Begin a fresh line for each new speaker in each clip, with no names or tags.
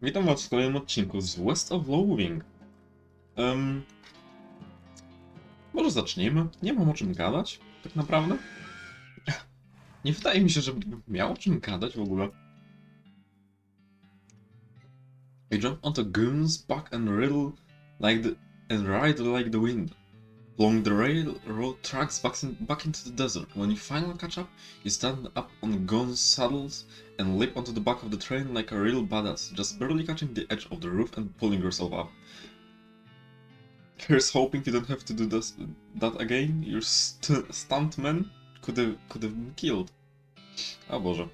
Witam was w kolejnym odcinku z West of Loathing. Em, Może zacznijmy? Nie mam o czym gadać, tak naprawdę. Nie wydaje mi się, żebym miał o czym gadać w ogóle. I jump onto goons, back and riddle and ride like the wind. Along the railroad tracks back into the desert. When you finally catch up, you stand up on goons' saddles and leap onto the back of the train like a real badass, just barely catching the edge of the roof and pulling yourself up. Here's hoping you don't have to do that again. Your stuntman could have been killed. Oh Boże.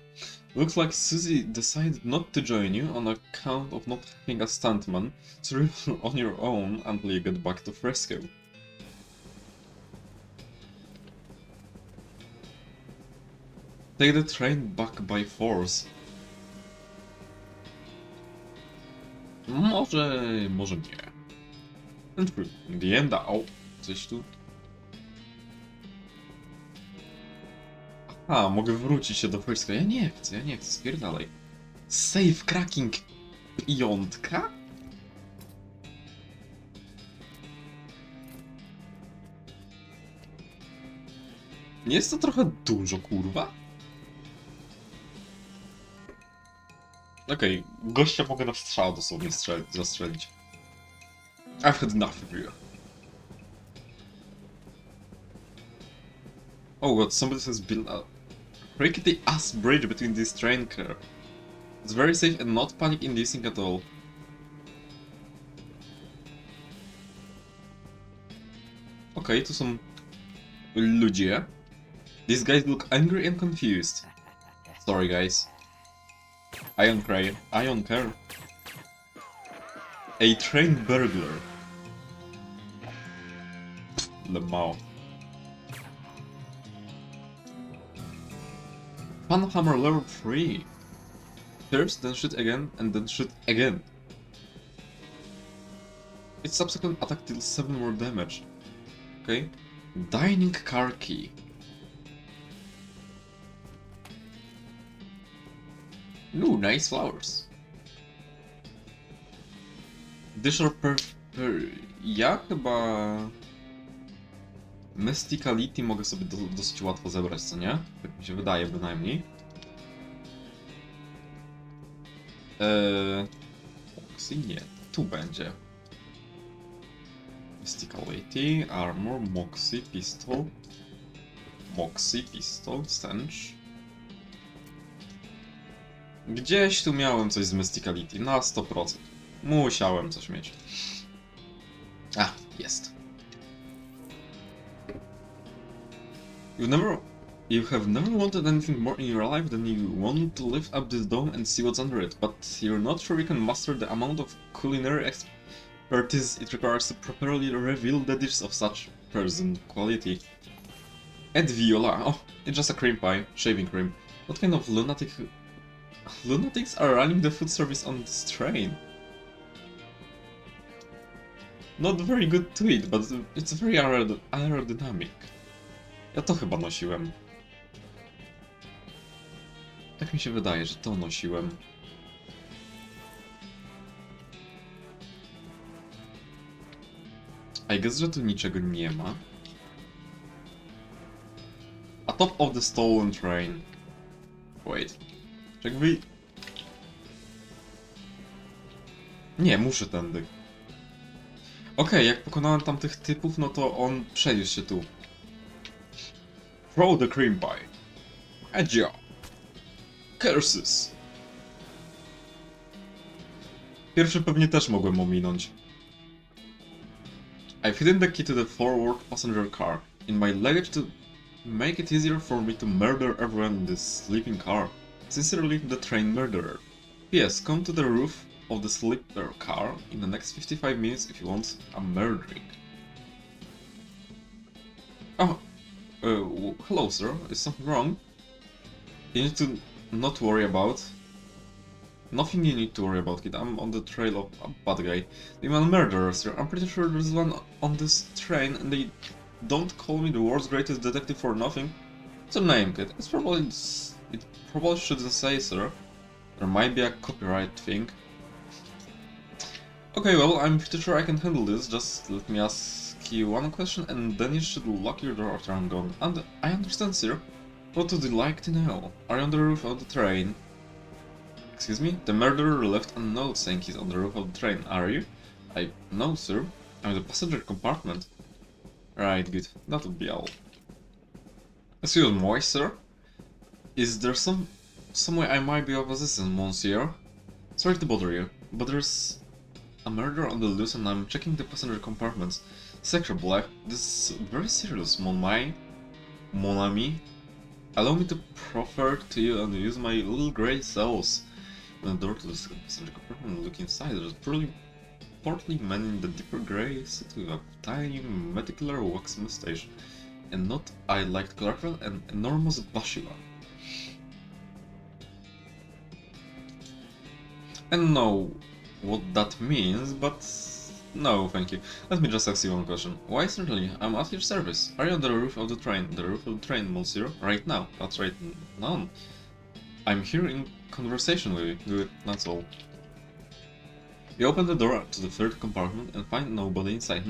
Looks like Susie decided not to join you on account of not having a stuntman, so you're on your own until you get back to Fresco. Take the train back by force. Może nie. In the end, o, coś tu. A, mogę wrócić się do Fresco. Ja nie chcę, spierdalaj. Save cracking 5? Nie jest to trochę dużo, kurwa? Okej, gościa mogę na strzał dosłownie zastrzelić. I've had enough of you. Oh god, somebody has built a rickety ass bridge between this train car. It's very safe and not panic inducing at all. Okej, tu są ludzie. These guys look angry and confused. Sorry guys. I don't care. A train burglar. Lemao. Funhammer level 3. First, then shoot again, and then shoot again. Its subsequent attack deals 7 more damage. Okay. Dining car key. Ooh, nice flowers. Dish or ja chyba... Mysticality mogę sobie dosyć łatwo zebrać, co nie? Tak mi się wydaje bynajmniej. Moxie nie, tu będzie. Mysticality, Armor, Moxie, Pistol, Stench. Gdzieś tu miałem coś z Mysticality, na 100%. Musiałem coś mieć. A, jest. You have never wanted anything more in your life than you want to lift up this dome and see what's under it, but you're not sure you can master the amount of culinary expertise it requires to properly reveal the dishes of such present quality. Ed Viola. Oh, it's just a cream pie. Shaving cream. What kind of lunatics are running the food service on this train? Not very good to eat, but it's very aerodynamic. Ja to chyba nosiłem. Tak mi się wydaje, że to nosiłem. I guess, że tu niczego nie ma. A top of the stolen train. Wait. Jakby... Nie, muszę tędy. Okej, jak pokonałem tamtych typów, no to on przeniósł się tu. Throw the cream pie. Adja. Curses. Pierwszy pewnie też mogłem ominąć. I've hidden the key to the forward passenger car in my luggage to make it easier for me to murder everyone in this sleeping car. Sincerely, the train murderer. P.S. Come to the roof of the sleeper car in the next 55 minutes if you want a murdering. Oh. Hello sir, is something wrong? You need to not worry about... Nothing you need to worry about, kid. I'm on the trail of a bad guy. They are murderers, sir. I'm pretty sure there's one on this train and they don't call me the world's greatest detective for nothing. It's a name, kid. It probably shouldn't say, sir. There might be a copyright thing. Okay, well, I'm pretty sure I can handle this. Just let me ask you one question and then you should lock your door after I'm gone. And I understand, sir. What would you like to know? Are you on the roof of the train? Excuse me? The murderer left a note saying he's on the roof of the train, are you? No, sir. I'm in the passenger compartment. Right, good. That would be all. Excuse me, sir? Is there some way I might be of assistance, monsieur? Sorry to bother you, but there's a murder on the loose and I'm checking the passenger compartments. Sector Black, this is very serious, mon ami. Allow me to proffer to you and use my little grey cells. When the door to the passenger compartment and look inside, there's a portly man in the deeper grey suit with a tiny meticular wax moustache. And not I liked collateral, an enormous bashima. I don't know what that means, but no, thank you. Let me just ask you one question. Why, certainly, I'm at your service. Are you on the roof of the train? The roof of the train, monsieur? Right now. That's right. None. I'm here in conversation with you. Good, that's all. You open the door to the third compartment and find nobody inside.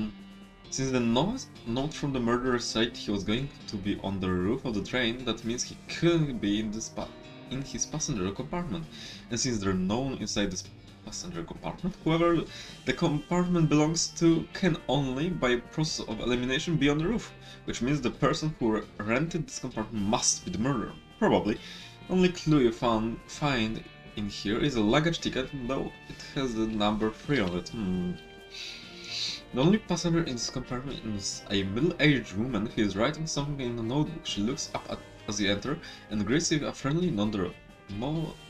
Since the note from the murderer said he was going to be on the roof of the train, that means he couldn't be in his passenger compartment. And since there's no one inside this passenger compartment, whoever the compartment belongs to can only, by process of elimination, be on the roof. Which means the person who rented this compartment must be the murderer. Probably. Only clue you find in here is a luggage ticket, though it has the number 3 on it. The only passenger in this compartment is a middle-aged woman who is writing something in a notebook. She looks up as you enter and greets you with a friendly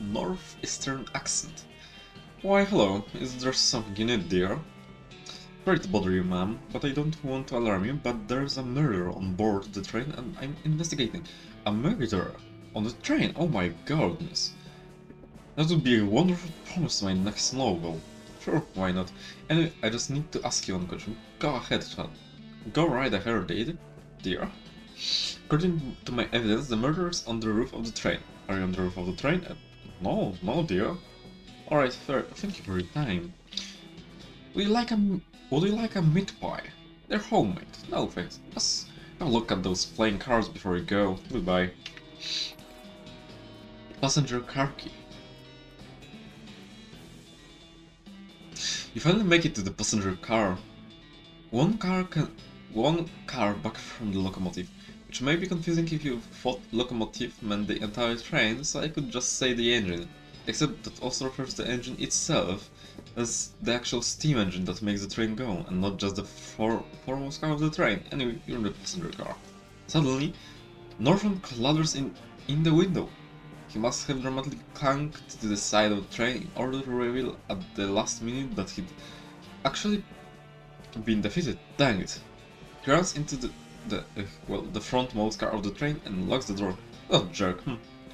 northeastern accent. Why, hello, is there something you need, dear? Sorry to bother you, ma'am, but I don't want to alarm you, but there's a murder on board the train and I'm investigating. A murderer? On the train? Oh my goodness. That would be a wonderful promise to my next novel. Sure, why not? Anyway, I just need to ask you one question. Go ahead, child. Go right ahead, dear. According to my evidence, the murderer's on the roof of the train. Are you on the roof of the train? No, dear. Alright, fair. Thank you for your time. Would you like a meat pie? They're homemade. No thanks. Just have a look at those flying cars before you go. Goodbye. Passenger car key. You finally make it to the passenger car. One car back from the locomotive, which may be confusing if you thought locomotive meant the entire train, so I could just say the engine. Except that also refers to the engine itself as the actual steam engine that makes the train go, and not just the foremost car of the train. Anyway, you're in the passenger car. Suddenly, Norton clatters in the window. He must have dramatically clunked to the side of the train in order to reveal at the last minute that he'd actually been defeated. Dang it. He runs into the frontmost car of the train and locks the door. Oh, jerk.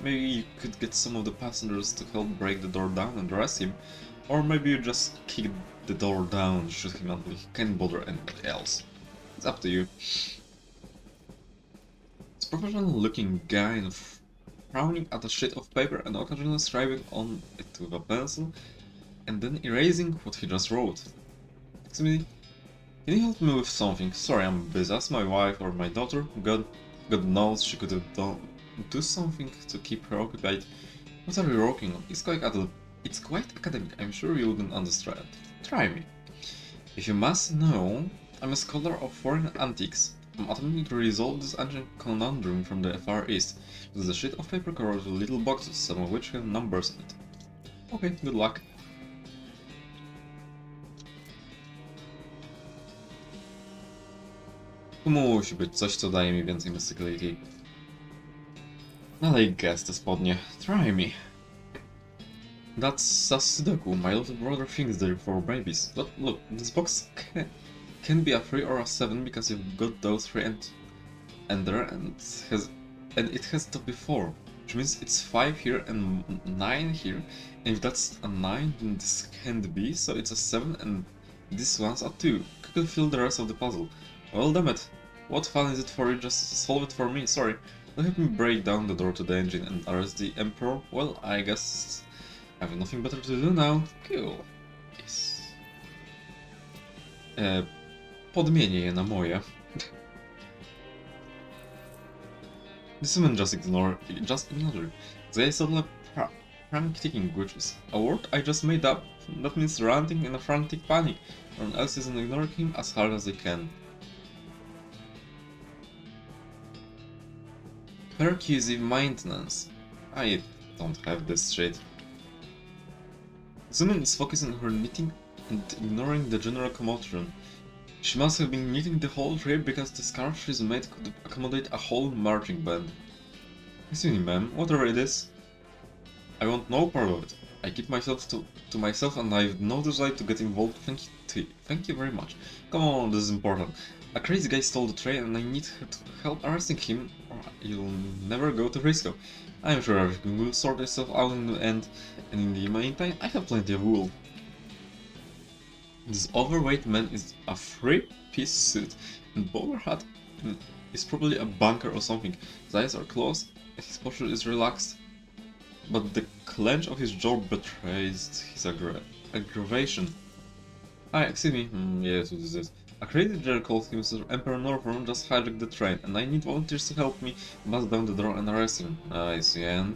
Maybe you could get some of the passengers to help break the door down and arrest him. Or maybe you just kick the door down and shoot him until he can't bother anybody else. It's up to you. This professional looking guy frowning at a sheet of paper and occasionally scribbling on it with a pencil, and then erasing what he just wrote. Excuse me, can you help me with something? Sorry, I'm busy. Ask my wife or my daughter. God knows she could have do something to keep her occupied. What are you working on? It's quite academic. I'm sure you wouldn't understand. Try me. If you must know, I'm a scholar of foreign antiques. I'm attempting to resolve this ancient conundrum from the Far East. There's a sheet of paper covered with little boxes, some of which have numbers on it. Okay, good luck. Tu musi być coś, co daje mi więcej mysticality. Dalej guess te spodnie. Try me. That's a Sudoku. My little brother thinks they're for babies. Look, this box can be a 3 or a 7 because you've got those 3 and there, and it has to be 4, which means it's 5 here and 9 here, and if that's a 9 then this can't be, so it's a 7 and this one's a 2. Could you fill the rest of the puzzle? Well, damn it. What fun is it for you? Just solve it for me, sorry. Don't help me break down the door to the engine and arrest the Emperor? Well, I guess I have nothing better to do now. Cool. Yes. Podmienię je na moje. This woman just ignore her. They suddenly prank ticking, which is a word I just made up. That means ranting in a frantic panic. Everyone else isn't ignoring him as hard as they can. Percussive maintenance. I don't have this shit. Suman is focusing on her knitting and ignoring the general commotion. She must have been knitting the whole trip because the scarf she's made could accommodate a whole marching band. Excuse me, ma'am, whatever it is, I want no part of it. I keep myself to myself and I've no desire to get involved. Thank you very much. Come on, this is important. A crazy guy stole the train and I need her to help arresting him or you'll never go to Frisco. I'm sure everything will sort itself out in the end, and in the meantime I have plenty of wool. This overweight man is a three-piece suit, and bowler hat is probably a banker or something. His eyes are closed, and his posture is relaxed, but the clench of his jaw betrays his aggravation. Excuse me, yes, what is this? A crazy jerk called himself Emperor Northern just hijacked the train, and I need volunteers to help me bust down the door and arrest him. I see, and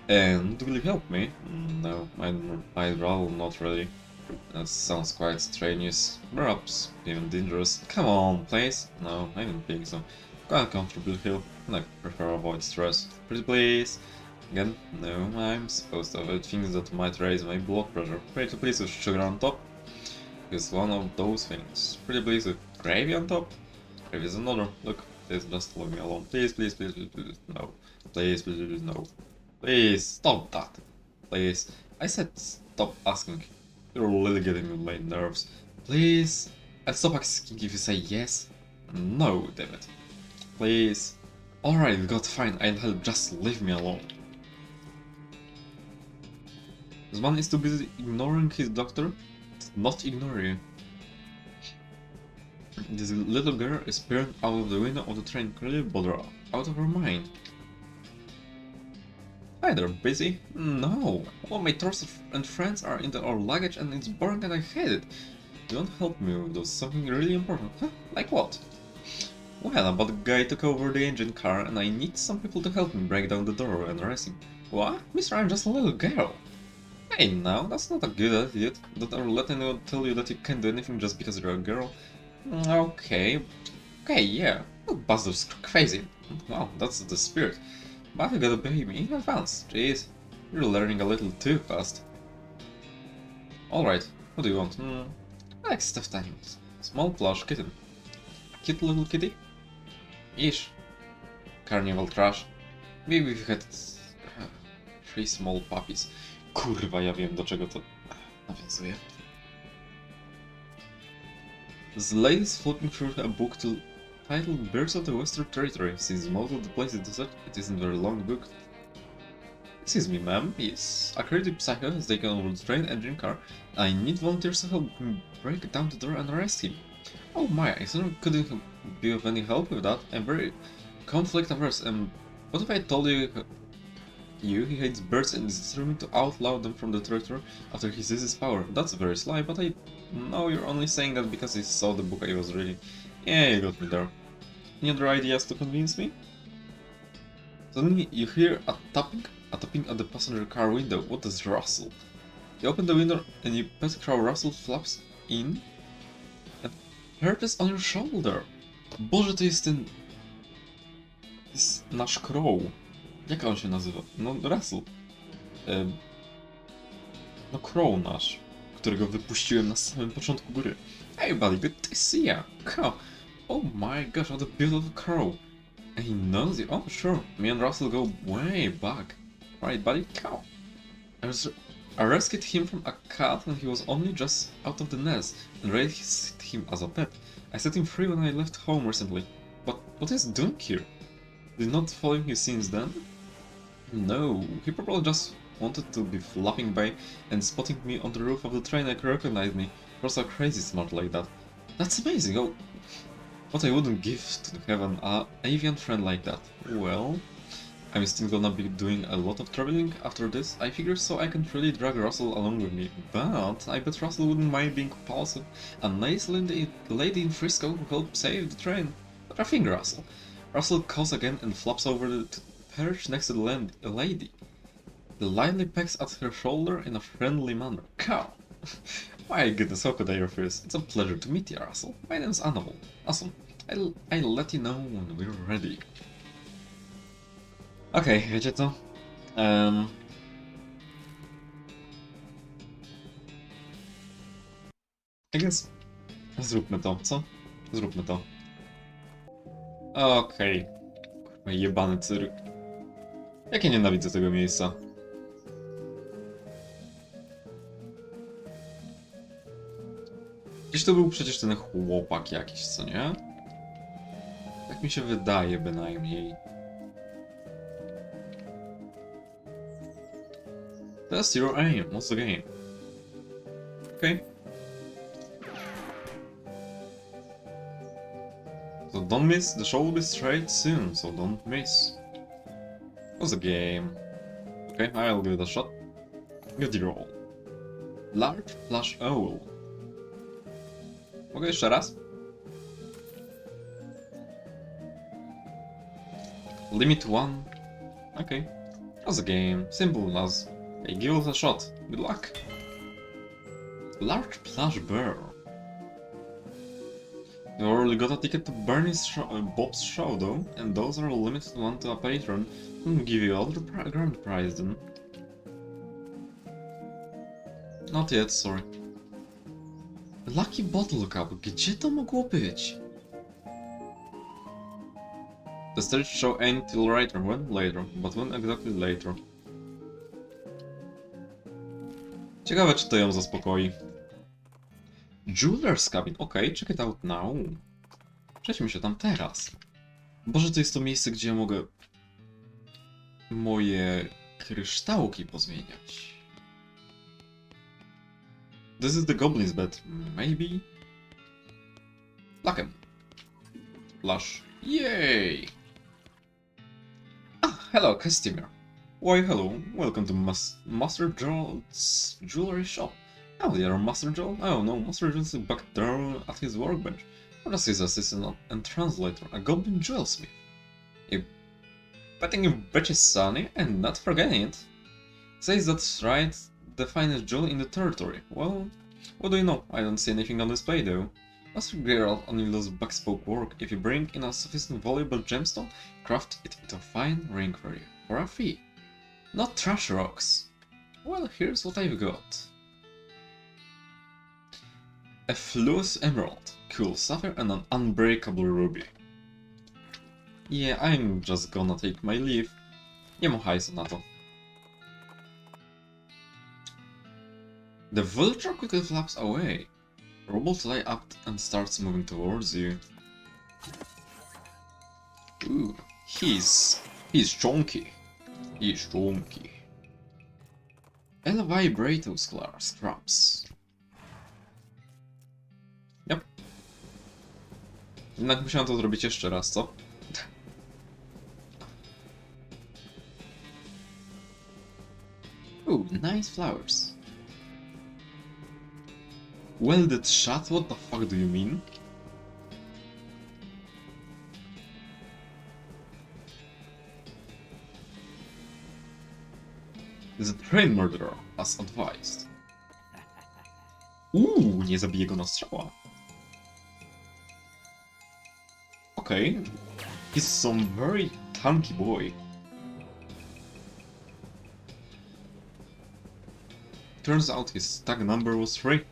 will you help me? No, I'd rather not really. That sounds quite strenuous, perhaps even dangerous. Come on, please. No, I don't think so. Quite comfortably here, and I prefer avoid stress. Pretty please. Again, no, I'm supposed to avoid things that might raise my blood pressure. Pretty please with sugar on top. Is one of those things. Pretty please with gravy on top. Gravy is another. Look, please just leave me alone. Please, please, please, please, please, no. Please, please, please, no. Please, stop that. Please. I said stop asking. You're really getting on my nerves. Please. I'll stop asking if you say yes. No, damn it. Please. Alright, God, fine, I'll help, just leave me alone. This man is too busy ignoring his doctor to not ignore you. This little girl is peering out of the window of the train, clearly bothered out of her mind. Hi there, busy? No, all my tours and friends are in our luggage and it's boring and I hate it. You won't help me with those, something really important, huh? Like what? Well, but the guy took over the engine car and I need some people to help me break down the door and arrest him. What? Mister, I'm just a little girl. Hey now, that's not a good attitude. Don't ever let anyone tell you that you can't do anything just because you're a girl. Okay, yeah, Buzzer's crazy. Wow, that's the spirit. But you gotta pay me in advance. Jeez, you're learning a little too fast. Alright, what do you want? I like stuffed animals. Small plush kitten. A cute little kitty? Ish. Carnival trash. Maybe we've had 3 small puppies. Kurwa, ja wiem do czego to nawiązuje. This lady is flipping through a book titled Birds of the Western Territory. Since most of the place is desert, it isn't a very long book. Excuse me, ma'am. Yes, a crazy psycho has taken over the train engine car. I need volunteers to help me break down the door and arrest him. Oh my, I certainly couldn't be of any help with that. I'm very conflict averse, and what if I told you he hates birds and is determined to outlaw them from the territory after he seizes power? That's very sly, but I know you're only saying that because he saw the book I was reading. Yeah, you got me there. Any other ideas to convince me? Suddenly you hear a tapping at the passenger car window. What does rustle? You open the window and your pet crow Russell flaps in and perches on your shoulder. Boże, to jest ten... To jest nasz crow. Jak on się nazywa? No, Russell. No, crow nasz, którego wypuściłem na samym początku gry. Hey buddy, good to see ya. Cow. Oh my gosh, what a beautiful crow. And he knows you. Oh sure, me and Russell go way back. Right buddy? Cow. I rescued him from a cat when he was only just out of the nest and raised him as a pet. I set him free when I left home recently. But what is he doing here? Did not follow you since then? No, he probably just wanted to be flapping by and spotting me on the roof of the train and recognized me. You're so crazy smart like that. That's amazing. Oh, what I wouldn't give to have an avian friend like that. Well, I'm still gonna be doing a lot of traveling after this, I figure, so I can't really drag Russell along with me. But I bet Russell wouldn't mind being impulsive. A nice lady in Frisco who helped save the train. But I think Russell. Russell calls again and flops over to perch next to the lady. The lightly pecks at her shoulder in a friendly manner. Cow! My goodness, how could I refuse? It's a pleasure to meet you, Russell. My name's Annabelle. Awesome. I'll let you know when we're ready. Okej, wiecie co? I guess zróbmy to, co? Zróbmy to. Okej. Kurwa, jebany cyrk. Jak ja nienawidzę tego miejsca. Gdzieś to był przecież ten chłopak jakiś, co nie? Tak mi się wydaje bynajmniej. Test your aim, what's the game? Okay. So don't miss, the show will be straight soon, so don't miss. What's the game? Okay, I'll give it a shot. Good roll. Large flash owl. Mogę jeszcze raz? Limit 1. Okay. What's the game? Simple as. Hey, give it a shot. Good luck. Large plush bear. You already got a ticket to Bob's show though, and those are limited one to a patron. I'll give you other grand prize then. Not yet, sorry. Lucky bottle cup, gdzie to mogło być? The stage show ain't till later. When? Later. But when exactly later? Ciekawe, czy to ją zaspokoi. Jeweler's Cabin. Okej, check it out now. Przejdźmy się tam teraz. Boże, to jest to miejsce, gdzie ja mogę moje kryształki pozmieniać. This is the goblin's bed. Maybe? Lakem. Flash. Yay! Ah, hello, customer. Why, hello. Welcome to Master Joel's jewelry shop. Oh, dear, Master Joel? Oh no, Master Joel's back there at his workbench. What is his assistant and translator, a goblin jewelsmith? You betting your bitch is sunny and not forgetting it. Says that's right, the finest jewel in the territory. Well, what do you know? I don't see anything on display though. Master Geralt only does bespoke work. If you bring in a sufficient valuable gemstone, craft it into a fine ring for you, for a fee. Not trash rocks. Well, here's what I've got. A fluous emerald, cool sapphire and an unbreakable ruby. Yeah, I'm just gonna take my leave. Nie mam hajsu na to. The vulture quickly flaps away. Robot fly up and starts moving towards you. Ooh, he's chunky. He's chunky. El vibrato scraps. Yep. Jednak musiałem to zrobić jeszcze raz, co? Ooh, nice flowers. Welded shut? What the fuck do you mean? The train murderer, as advised. Nie zabiję go na strzała. Okay. He's some very tanky boy. Turns out his tag number was 3.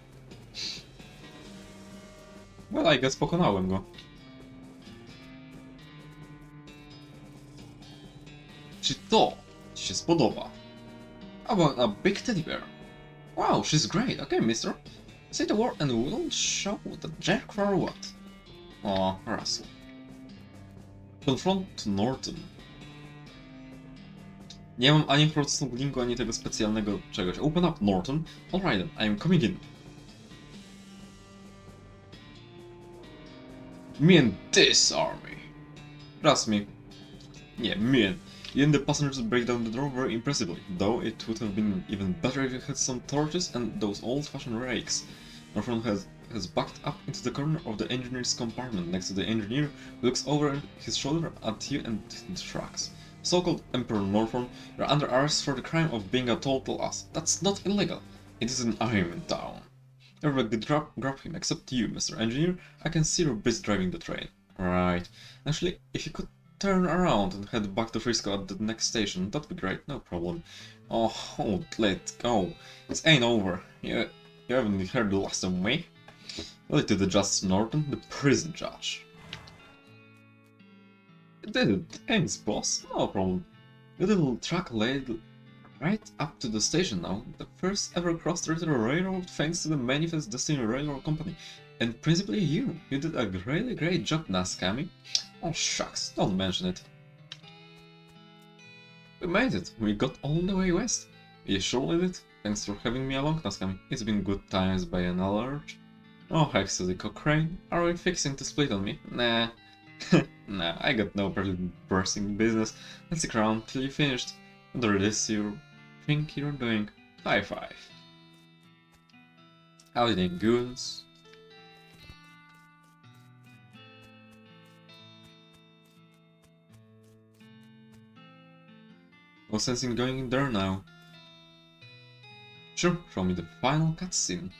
Well, I guess pokonałem go. Czy to ci się spodoba? How about a big teddy bear? Wow, she's great. Okay, mister. Say the word and we'll show the jack for what? Oh, Russell. Confront Norton. Nie mam ani procesowego linku, ani tego specjalnego czegoś. Open up, Norton. Alright then, I'm coming in. Me and this army. Trust me. Nie, me and... Even the passengers break down the door very impressively, though it would have been even better if you had some torches and those old-fashioned rakes. Northern has backed up into the corner of the engineer's compartment next to the engineer, who looks over his shoulder at you and shrugs. So-called Emperor Northern, you're under arrest for the crime of being a total ass. That's not illegal. It is an I'm in town. Everybody grab him, except you, Mr. Engineer. I can see you're busy driving the train. Right. Actually, if you could turn around and head back to Frisco at the next station, that'd be great, no problem. Oh, let go. This ain't over. You haven't heard the last of me? Well, to the Justice Norton, the prison judge. You did it. Thanks, boss. No problem. Your little truck laid right up to the station now. The first ever cross-territory railroad thanks to the Manifest Destiny Railroad Company. And principally you. You did a really great job, Nascami. Oh shucks, don't mention it. We made it. We got all the way west. You surely did. Thanks for having me along, Nascami. It's been good times by and large. Oh heck, Suzy Cochrane. Are we fixing to split on me? Nah. Nah, I got no pressing business. Let's stick around till you finished. Whatever it is you think you're doing. High five. Howdy then, goons. No sense in going in there now. Sure, show me the final cutscene.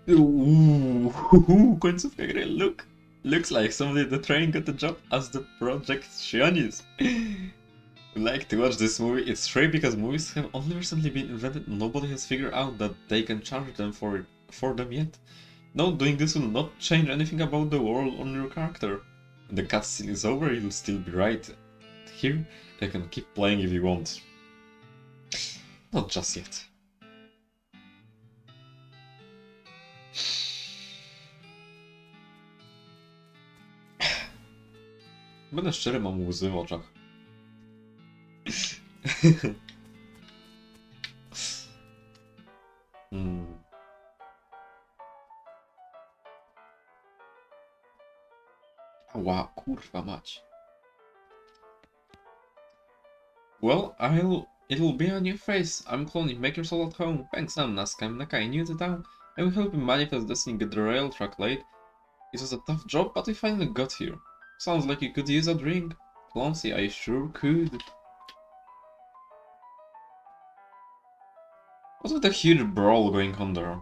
Ooh, końcówka gry, look! Looks like somebody at the train got the job as the projectionist. We like to watch this movie. It's straight because movies have only recently been invented and nobody has figured out that they can charge them for them yet. No, doing this will not change anything about the world or your character. When the cutscene is over, you'll still be right here. You can keep playing if you want. Not just yet. Będę szczery, mam łzy w oczach. Ała, kurwa mać. Well, it'll be a new face. I'm cloning. Make yourself at home. Thanks, I'm Nazca. I'm Nakai, new to town. I will help you manifest Destiny get the rail track laid. It was a tough job, but we finally got here. Sounds like you could use a drink. Clancy, I sure could. What's with the huge brawl going on there?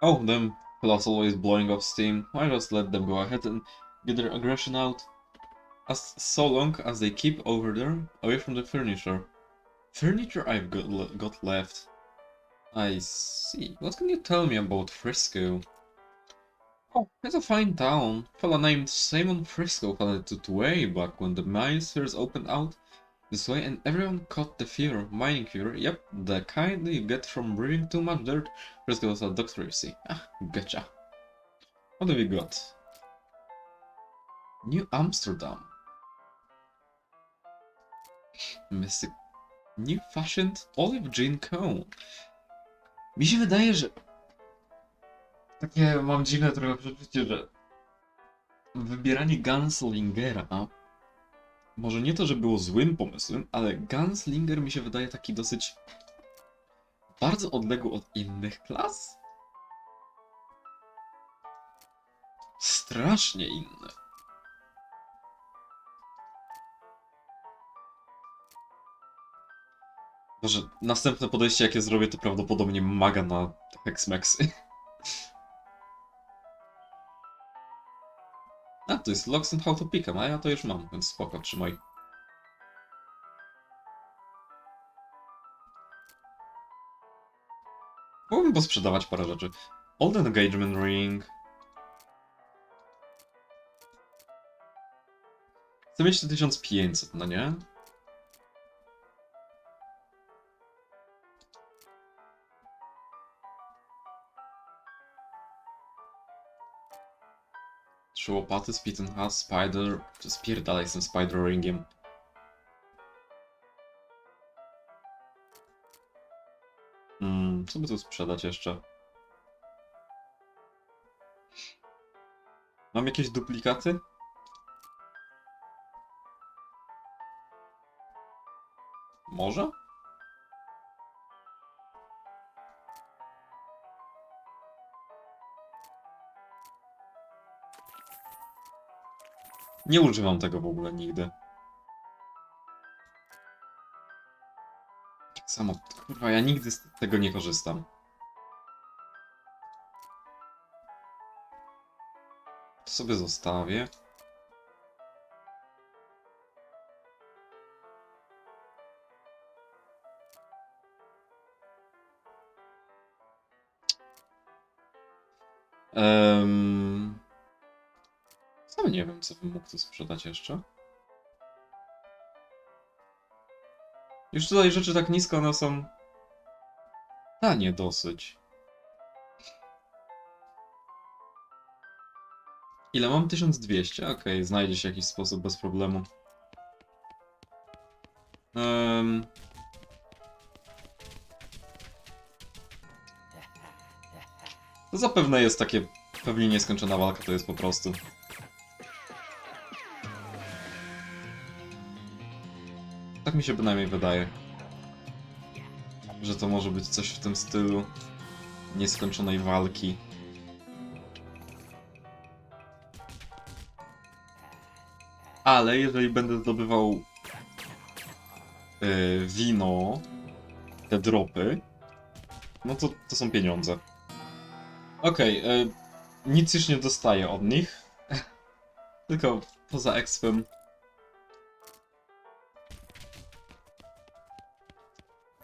Oh, them plus always blowing off steam. Why just let them go ahead and get their aggression out? As so long as they keep over there, away from the furniture. Furniture I've got left. I see. What can you tell me about Frisco? Oh, it's a fine town. A fella named Simon Frisco founded it way back when the mines first opened out this way and everyone caught the fever, mining fever. Yep, the kind you get from breathing too much dirt. Frisco was a doctor, you see. Ah, gotcha. What have we got? New Amsterdam. Mystic. New fashioned olive gin cone. Mi się wydaje, że takie mam dziwne trochę przeczucie, że wybieranie Gunslingera może nie to, że było złym pomysłem, ale Gunslinger mi się wydaje taki dosyć bardzo odległy od innych klas. Strasznie inne. Może następne podejście jakie zrobię to prawdopodobnie maga na Hexmexy. A, to jest Locks and How to Pick 'em, a ja to już mam, więc spoko, trzymaj. Mógłbym posprzedawać parę rzeczy. Old Engagement Ring. Chcę mieć te 1500, no nie? Trzy łopaty, Spit and Has, Spider... Spierdalaj z tym Spider Ringiem. Co by tu sprzedać jeszcze? Mam jakieś duplikaty? Może? Nie używam tego w ogóle nigdy. Tak samo, kurwa, ja nigdy z tego nie korzystam. To sobie zostawię. Sam nie wiem, co bym mógł tu sprzedać jeszcze. Już tutaj rzeczy tak nisko, one są tanie dosyć. Ile mam? 1200? Okej, znajdzie się jakiś sposób bez problemu. To zapewne jest takie pewnie nieskończona walka, to jest po prostu. Tak mi się bynajmniej wydaje. Że to może być coś w tym stylu nieskończonej walki. Ale jeżeli będę zdobywał wino, te dropy, no to są pieniądze. Okej, nic już nie dostaję od nich. Tylko poza expem.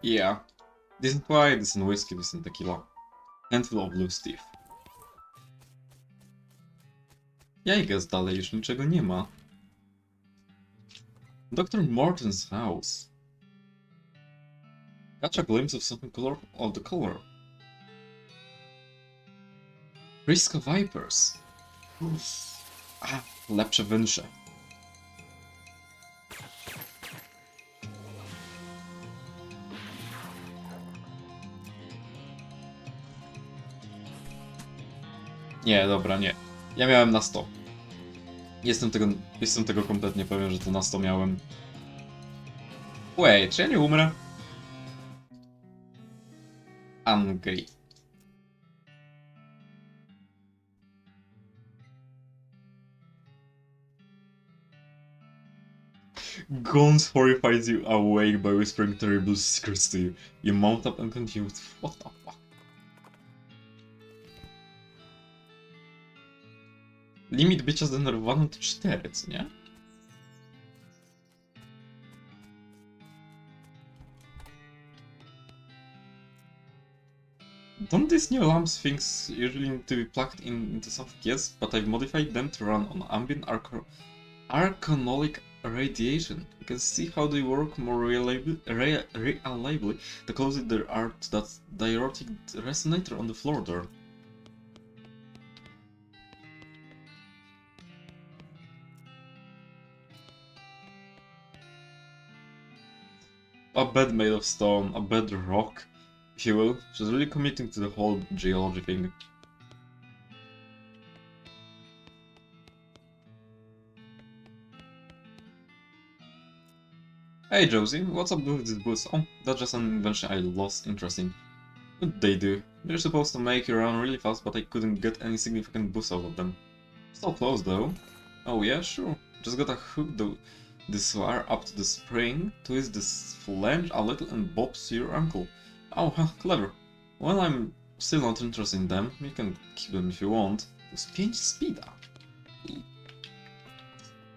Yeah. This is wine, this is whiskey, this is tequila. Handful of loose teeth. Ja I guess dalej już niczego nie ma. Dr. Morton's house. Catch a glimpse of something color of the color. Risk of Vipers. Uff. Lepsze węże. Nie, dobra, nie. Ja miałem na 100. Jestem tego kompletnie pewien, że to na 100 miałem. Wait, czy ja nie umrę? Angry. Gaunt horrifies you awake by whispering terrible secrets to you. You mount up and continue with what the fuck? Limit bycia zdenerwowanym to 4, co nie? Don't these new lamps things usually need to be plugged into something else, but I've modified them to run on ambient arconolic radiation. You can see how they work more reliably the closer they are to that diuretic resonator on the floor there. A bed made of stone, a bed rock, if you will. She's really committing to the whole geology thing. Hey Josie, what's up with this boost? Oh, that's just an invention I lost interest in. What they do? They're supposed to make you run really fast, but I couldn't get any significant boost out of them. Still close though. Oh yeah, sure. Just gotta hook this wire up to the spring, twist this flange a little and bob's your ankle. Oh, huh, clever. Well, I'm still not interested in them. You can keep them if you want. Plus 5 speeda.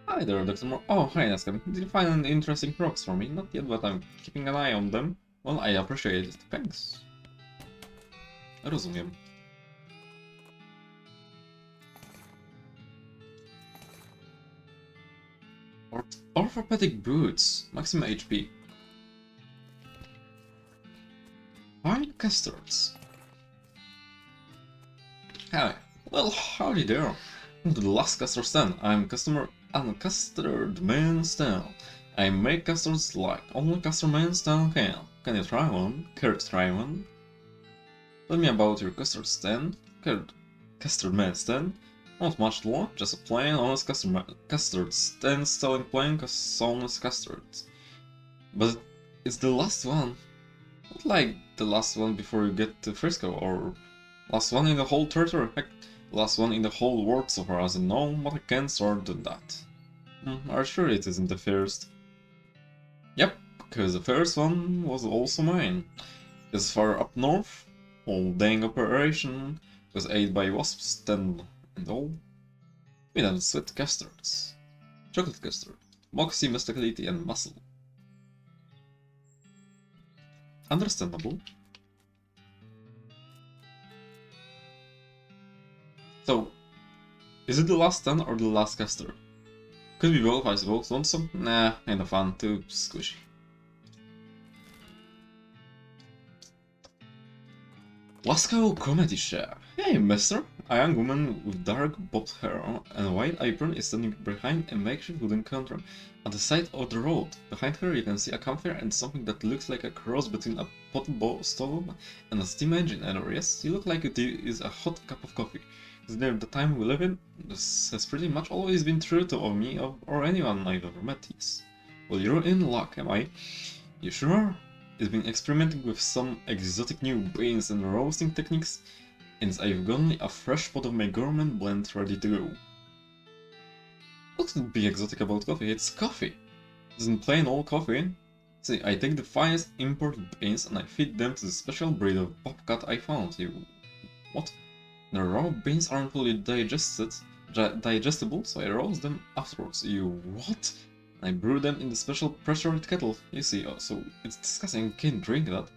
Hi there, Dr. Moore. Oh, hi, Nesca. Did you find any interesting rocks for me? Not yet, but I'm keeping an eye on them. Well, I appreciate it. Thanks. Rozumiem. Orthopedic boots. Maximum HP. 5 custards. Hi. Well, howdy there. Welcome to the last custard stand. I'm a custard man stand. I make custards like only custard man stand can. Can you try one? Care to try one? Tell me about your custard stand. Custard man stand. Not much lore, just a plain, honest custard. Stand selling plain, honest custard. But it's the last one. Not like the last one before you get to Frisco, or last one in the whole territory. Heck, last one in the whole world so far as I know, but I can't sort than that. Are you sure it isn't the first? Yep, because the first one was also mine. Because far up north, whole dang operation was aided by wasps, then and all. We then sweet custards. Chocolate custard, moxie, mysticality, and muscle. Understandable. So, is it the last 10 or the last custard? Could be both, I suppose. Want some? Nah, ain't no fun, too squishy. Łaskaw comedy share. Hey, mister! A young woman with dark bobbed hair and a white apron is standing behind a makeshift wooden counter at the side of the road. Behind her you can see a campfire and something that looks like a cross between a pot stove and a steam engine. And yes, you look like it is a hot cup of coffee. Considering the time we live in, this has pretty much always been true to me or anyone I've ever met. Yes. Well, you're in luck, am I? You sure are? It's been experimenting with some exotic new beans and roasting techniques, and I've got only a fresh pot of my gourmet blend ready to go. What could be exotic about coffee? It's coffee! It isn't plain old coffee. See, I take the finest imported beans and I feed them to the special breed of bobcat I found. You... What? The raw beans aren't fully digestible, so I roast them afterwards. You what? I brew them in the special pressurized kettle. You see, so it's disgusting, you can't drink that.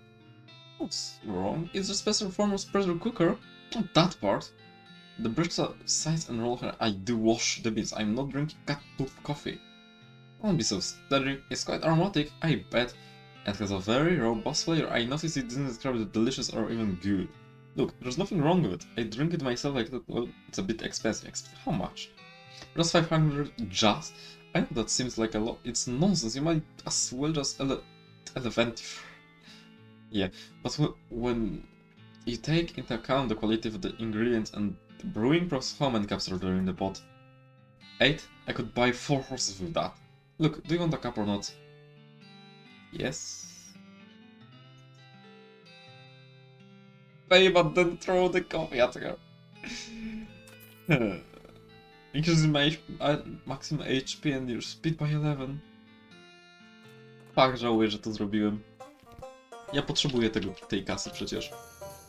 What's wrong? It's a special form of pressure cooker. Not that part. The bricks size and roll here. I do wash the beans. I'm not drinking cat poop coffee. Don't be so steady. It's quite aromatic, I bet. And has a very robust flavor. I noticed it didn't describe it delicious or even good. Look, there's nothing wrong with it. I drink it myself like that. Well, it's a bit expensive. How much? Just 500 just? I know that seems like a lot. It's nonsense. You might as well just elephant. Yeah, but when you take into account the quality of the ingredients and the brewing process, how many cups are there in the pot? 8? I could buy 4 horses with that. Look, do you want a cup or not? Yes. Pay, but then throw the coffee at her. Increases my maximum HP and your speed by 11. Fakt, żałuję, że to zrobiłem. Ja potrzebuję tej kasy przecież.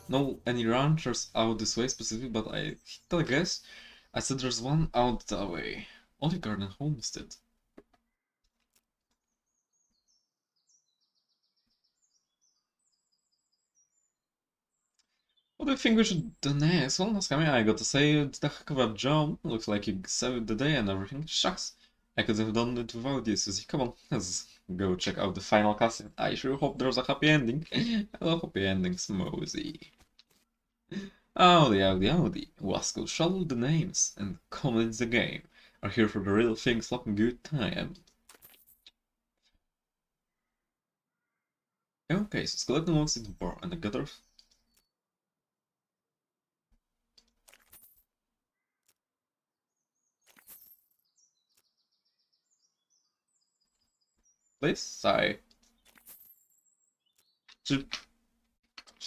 No any ranchers out this way specific, but I guess I said there's one out that way. Only Garden Homestead. What do you think we should do next? Well, that's coming. I got to say, it's the heck of a job. Looks like you saved the day and everything. Shucks. I could have done it without you, Susie. Come on, let's go check out the final cutscene. I sure hope there's a happy ending. I love happy endings, Mosey. Howdy. Wasco, shuffle the names and comments the game. Are here for the real thing, slapping good time. Okay, so skeleton walks in the bar and the gutter. Please? Sorry. Czy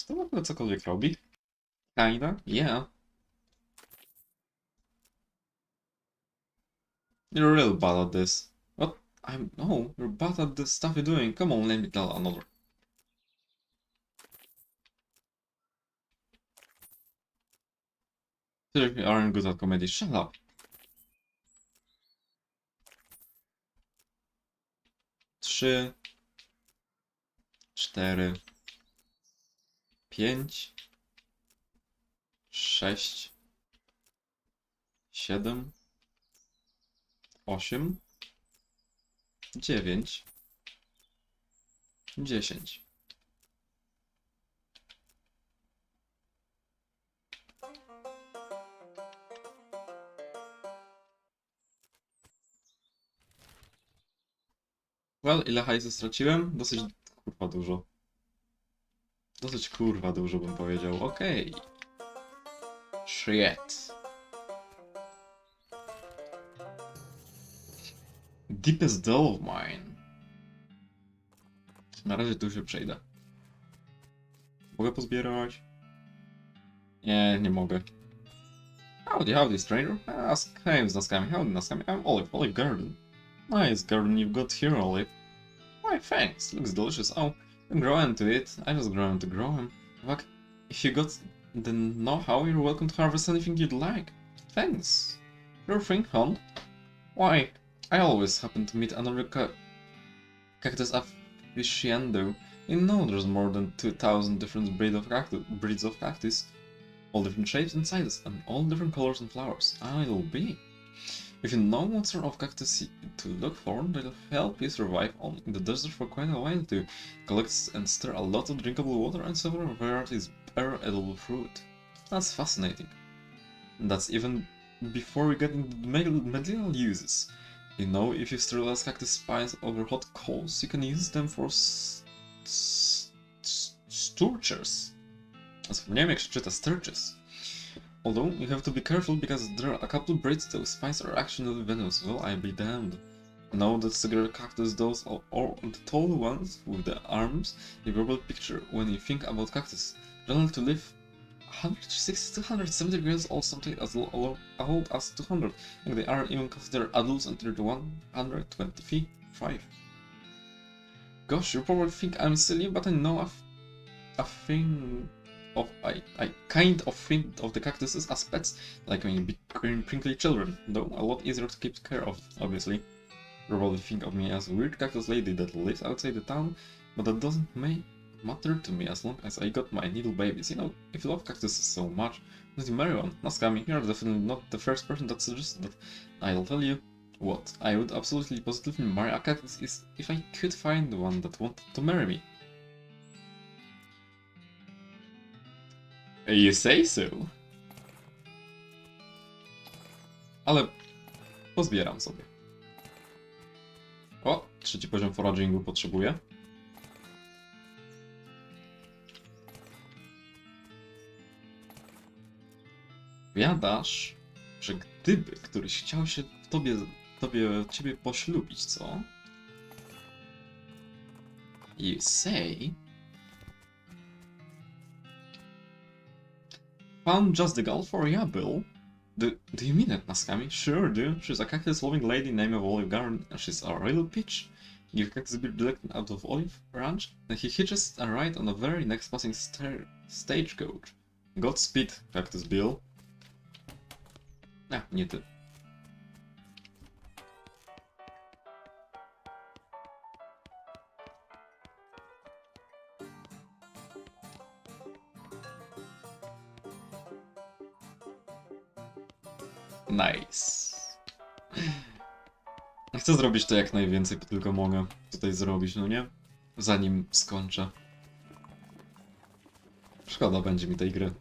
to w ogóle cokolwiek robi? Kinda? Yeah. You're real bad at this. What? No, you're bad at the stuff you're doing. Come on, let me tell another. You aren't good at comedy. Shut up. 3, 4, 5, 6, 7, 8, 9, 10. Well, ile hajsu straciłem? Dosyć kurwa dużo. Dosyć kurwa dużo bym powiedział. Okej. Shit. Deepest dell of mine. Na razie tu się przejdę. Mogę pozbierać? Nie mogę. Howdy, stranger. Hey, Naskami. Howdy, Naskami. I'm Olive Garden. Nice garden you've got here, Olive. Why, thanks. Looks delicious. Oh, don't grow into it. I just grow into growing. Fuck, if you got the know-how, you're welcome to harvest anything you'd like. Thanks. Your thing, hon? Why, I always happen to meet another cactus aficionado. You know there's more than 2,000 different breeds of cactus. All different shapes and sizes, and all different colors and flowers. I'll be. If you know what sort of cactus to look for, they'll help you survive in the desert for quite a while to collect and stir a lot of drinkable water and several varieties of bare edible fruit. That's fascinating. And that's even before we get into the medicinal uses. You know, if you sterilize cactus spines over hot coals, you can use them for sturges. Zapomniałem jak się czyta sturges. Although, you have to be careful because there are a couple breeds those spines are actually venomous. Well, I'll be damned. No, that cigarette cactus, those are the tall ones with the arms you probably picture when you think about cactus. Generally to live 160 to 170 years old, something as old as 200, and they aren't even considered adults until the 125. Gosh, you probably think I'm silly, but I know a thing of I kind of think of the cactuses as pets, like when you be crinkly children, though a lot easier to keep care of, obviously. You probably think of me as a weird cactus lady that lives outside the town, but that doesn't matter to me as long as I got my little babies. You know, if you love cactuses so much, why don't you marry one? Naskami, you're definitely not the first person that suggested that. I'll tell you what, I would absolutely positively marry a cactus is if I could find one that wanted to marry me. You say so. Ale pozbieram sobie. O, trzeci poziom foragingu potrzebuję. Wiadasz, że gdyby któryś chciał się ciebie poślubić, co? You say... Found just the girl for ya, Bill. Do you mean it, Naskami? Sure do. She's a cactus-loving lady named Olive Garden, and she's a real peach. Give cactus beer directly out of Olive Ranch, and he hitches a ride on the very next passing stagecoach. Godspeed, Cactus Bill. Nie ty. Nice. Chcę zrobić to jak najwięcej, tylko mogę tutaj zrobić, no nie? Zanim skończę. Szkoda będzie mi tej gry.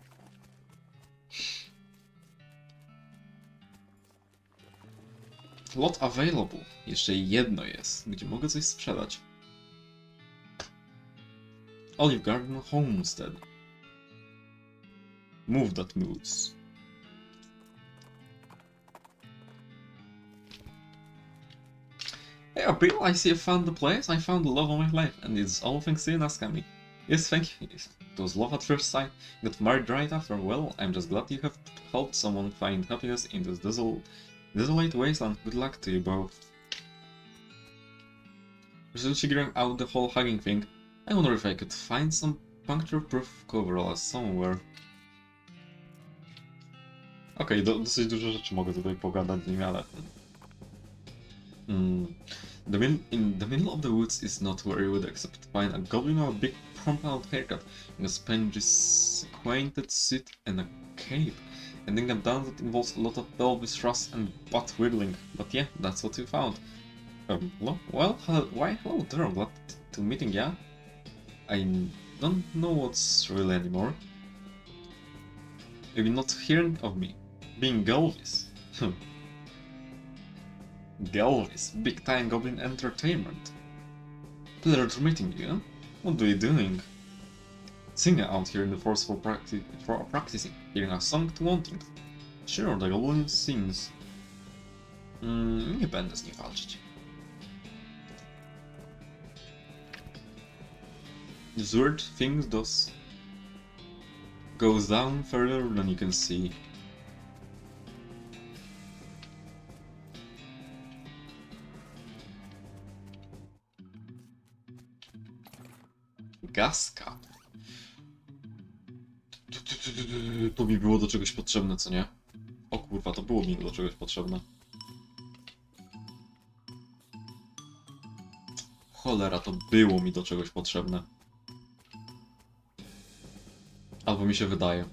Lot available. Jeszcze jedno jest, gdzie mogę coś sprzedać. Olive Garden Homestead. Move that moves. Hey Bill, I see you found the place. I found the love of my life, and it's all thanks to you, Naskami. Yes, thank you. It was love at first sight. Got married right after. Well, I'm just glad you have helped someone find happiness in this desolate wasteland. Good luck to you both. We're still figuring out the whole hugging thing. I wonder if I could find some puncture-proof coveralls somewhere. Okej, dosyć dużo rzeczy mogę tutaj pogadać z nim, ale... In the middle of the woods is not where you would expect to find a goblin with a big compound haircut in a spongy acquainted suit and a cape. I think I'm done that involves a lot of pelvis thrust and butt wiggling, but yeah, that's what we found. Well, hello there, glad to meeting ya. I don't know what's real anymore. You're not hearing of me, being Galvis. Galvis, big time goblin entertainment. Pleasure meeting you. What are you doing? Singing out here in the forest for practicing, hearing a song to wanting. Sure, the goblin sings. Nie będę z nim walczyć. This weird thing goes down further than you can see. Gas cap. To mi było do czegoś potrzebne, co nie? O kurwa, to było mi do czegoś potrzebne. Cholera, to było mi do czegoś potrzebne. Albo mi się wydaje.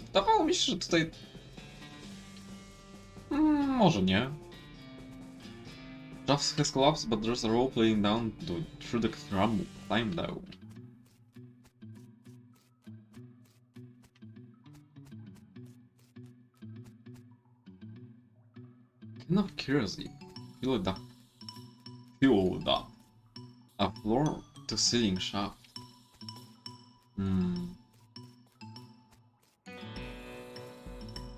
Wydawało mi się, że tutaj... może nie. Drafts has collapsed, but there's a role playing down through the climb now. Kind of curiosity. Fuel the a floor to ceiling shaft.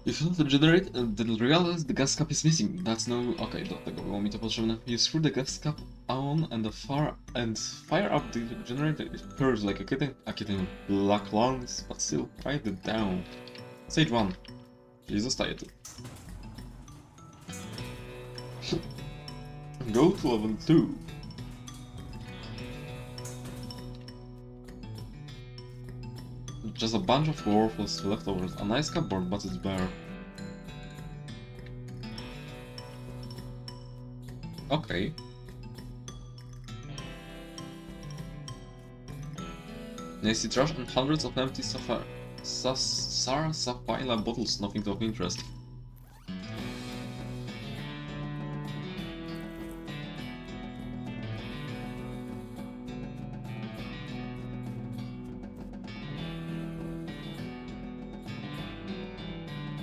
You fill the generator and then realize the gas cap is missing. That's no... Okay, do tego było mi to potrzebne. You screw the gas cap on and fire up the generator. It purrs like a kitten with black lungs, but still, write it down. Stage 1. Czyli zostaje tu. Go to level 2. Just a bunch of worthless leftovers. A nice cupboard, but it's bare. Okay. I see trash and hundreds of empty Sapphire bottles, nothing of interest.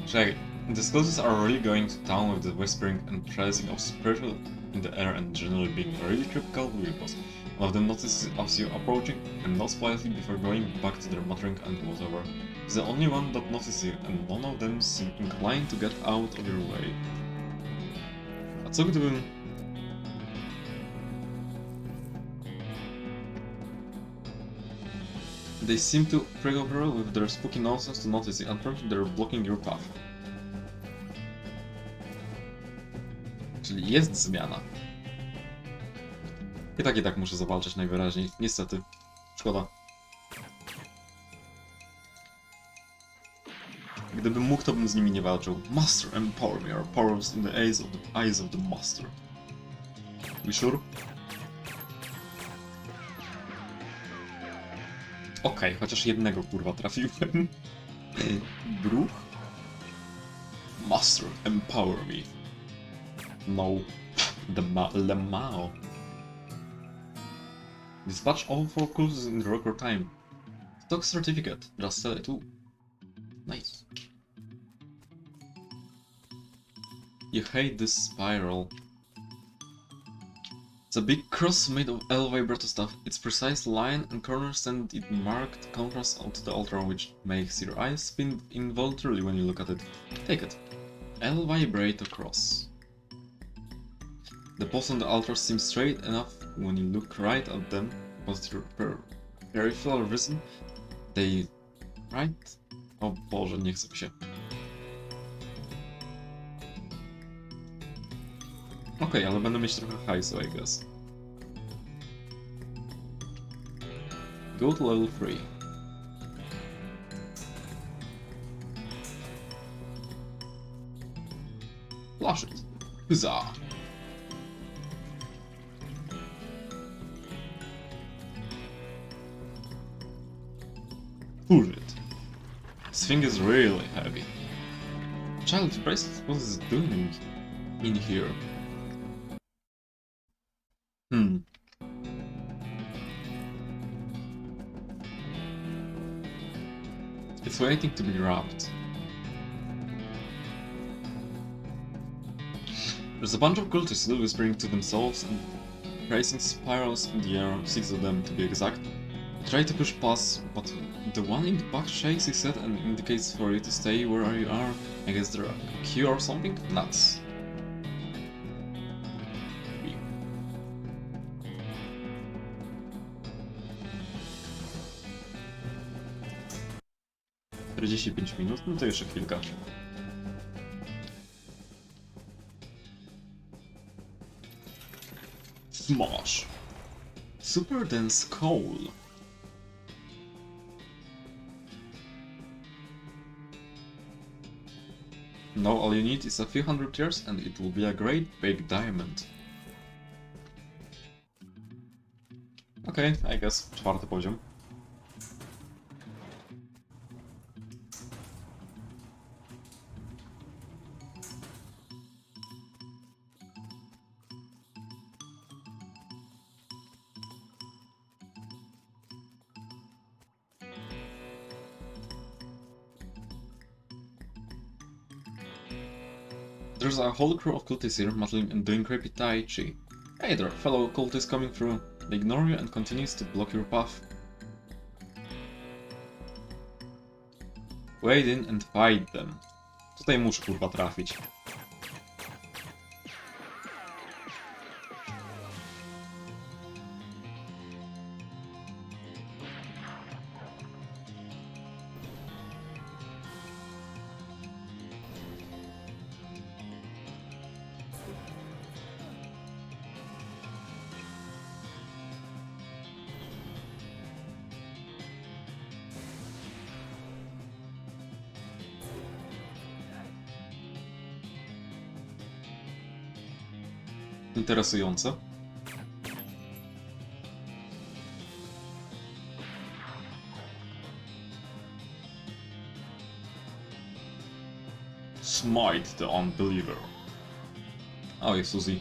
Check. The skeletons are really going to town with the whispering and tracing of spiritual in the air and generally being really cryptical vehicles. One of them notices you approaching and nods politely before going back to their muttering and whatever. He's the only one that notices you and none of them seem inclined to get out of your way. A co gdybym... They seem to preoccupy with their spooky nonsense to notice you and apparently they're blocking your path. Czyli jest zmiana. I tak muszę zawalczyć najwyraźniej. Niestety. Szkoda. Gdybym mógł, to bym z nimi nie walczył. Master, empower me. Our powers in the eyes of the master. You sure? Okej, chociaż jednego kurwa trafiłem. Bruch? Master, empower me. No. Le Mao. Dispatch all 4 clues in the record time. Stock certificate. Just sell it too. Nice. You hate this spiral. It's a big cross made of L vibrato stuff. Its precise line and corners send it marked contrast onto the altar, which makes your eyes spin involuntarily when you look at it. Take it. L vibrato cross. The posts on the altar seem straight enough when you look right at them, but your peripheral vision, they... right? O Boże, nie chcę się. Okej, ale będę mieć trochę hajsu, I guess. Go to level 3. Flash it. Huzzah! Push it. This thing is really heavy. Child's bracelet, what is it doing in here? It's waiting to be wrapped. There's a bunch of cultists still whispering to themselves and tracing spirals in the air, 6 of them to be exact. Try to push past, but the one in the back shakes his head and indicates for you to stay where you are. I guess they're a queue or something? Nuts. 45 minut, no to jeszcze chwilkę. Smash! Super dense coal. Now all you need is a few hundred years and it will be a great big diamond. Okay, I guess 4. poziom. There's a whole crew of cultists here, muttering and doing creepy tai chi. Hey there, fellow cultists coming through. They ignore you and continues to block your path. Wade in and fight them. Tutaj muszę kurwa trafić. Interesujące. Smite the unbeliever. O, jest Suzy.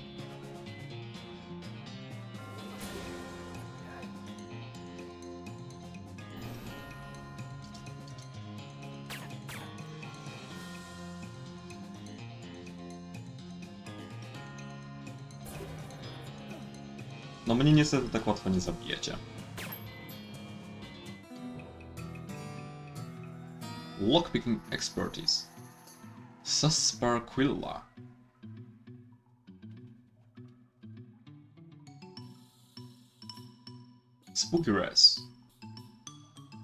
No mnie niestety tak łatwo nie zabijecie. Lockpicking expertise. Sarsaparilla. Spooky res.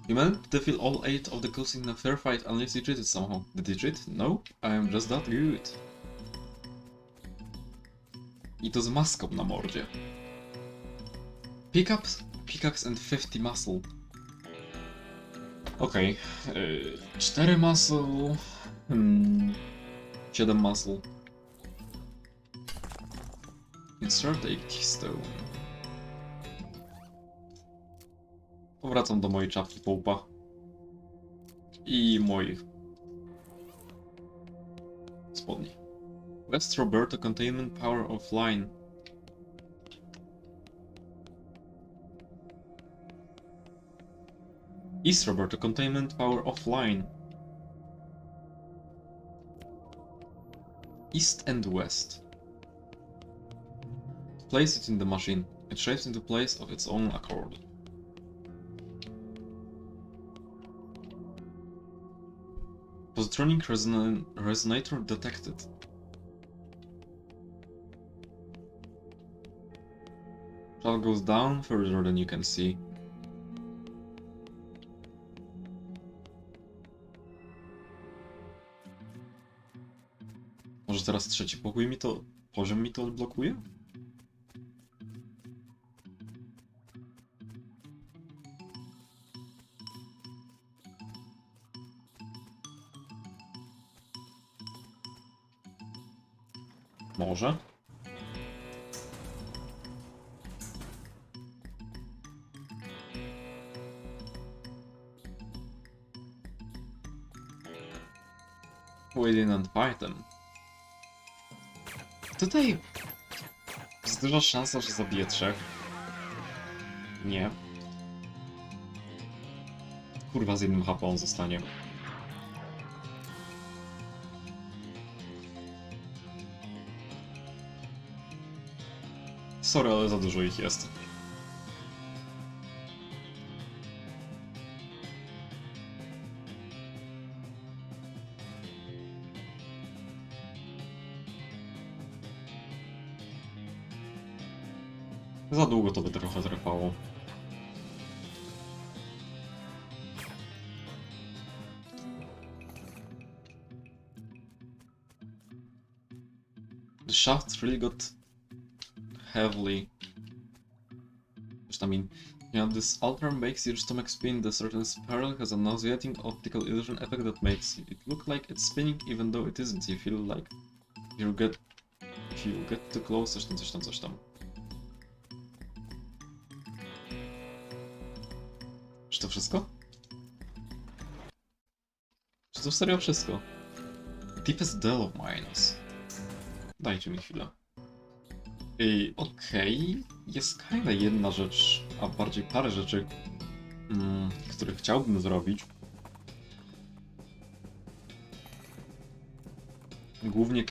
You managed to defeat all 8 of the cultists in a fair fight unless you cheated somehow. Did you cheat? No, I am just that good. I to z maską na mordzie. Pickaxe and 50 muscle. Okej. 4 muscle. 7 muscle. Insert the keystone. Powracam do mojej czapki połupa. I moich spodni. West Roberto Containment Power Offline. East Roberto Containment Power Offline. East and West. Place it in the machine. It shapes into place of its own accord. Positronic resonator detected. Shell goes down further than you can see. Może teraz 3. pokój mi to... poziom mi to odblokuje? Może? Wade in and fight them. Tutaj jest duża szansa, że zabiję 3. Nie. Kurwa, z 1 HP on zostanie. Sorry, ale za dużo ich jest. Za długo to by trochę trwało. The shaft really got heavily. What I mean? Yeah, this ultra makes your stomach spin. The certain spiral has a nauseating optical illusion effect that makes it look like it's spinning even though it isn't. You feel like if you get too close, coś tam. Czy to wszystko? Czy to serio wszystko? Deepest dell of mines. Dajcie mi chwilę. Okej. Jest kinda jedna rzecz, a bardziej parę rzeczy, które chciałbym zrobić. Głównie